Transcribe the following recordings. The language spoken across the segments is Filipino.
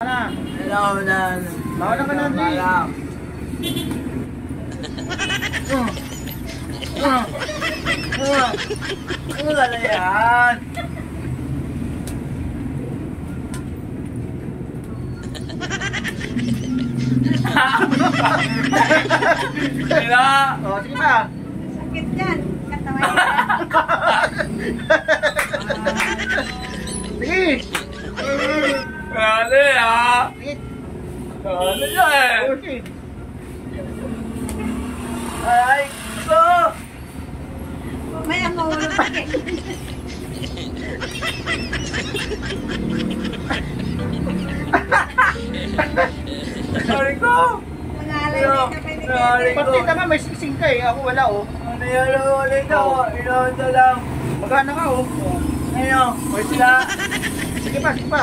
Hello, Dan. Bawal na ka na, Andre. Wala na yan. Wala. O, sige pa. Sakit yan. Katawan Sige. Wala yan. Sige. Wala yan. Okay. Ay, ko. may ang mawala sakit. Sorry ko. Mangalay na ka pa ni Pati naman may sing ka eh. Ako wala oh. Ano yan ulit ako? Inoonto lang. Magana ka oh. Ano? Wala. Sige pa, sige pa.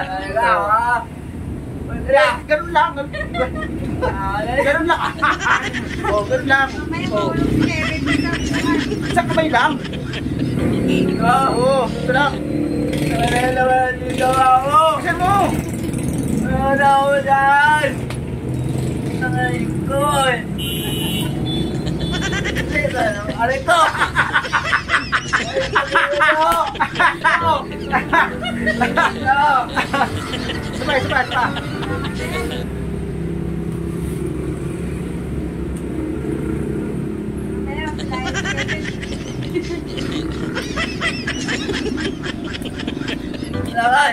Talaga ha? Wala. Ganun lang. Ganun lang. Oh, ganun lang. May mawala sakit. Isang kamay lang. Oo, ito lang. Naman dito ako. Kasi mo. Ano ako dyan? Aray ko. Aray ko. Sabay, sabay, sabay. Aray.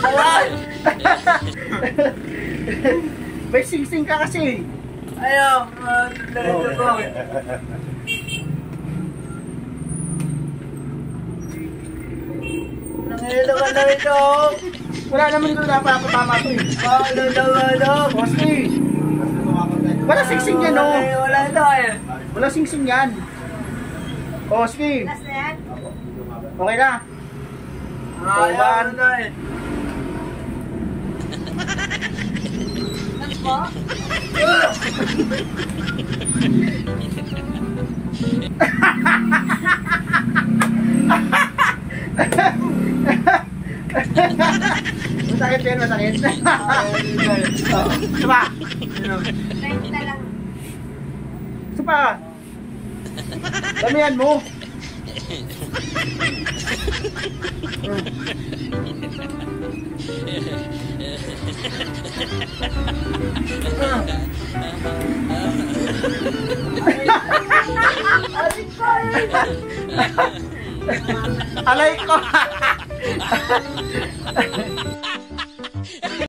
Aray. May sing-sing ka kasi. Ayaw. Dito ko. Nangilito ka na rito. Wala naman ito napapatama ito eh. Bossy. Wala sing-sing yan oh. Wala ito eh. Wala sing-sing yan. Oh, sige. Last na yan? Okay na. Ayaw na eh. Lang po? Masakit yan, masakit. Sapa. 30 lang. Sapa. Damihan mo. Alay ko.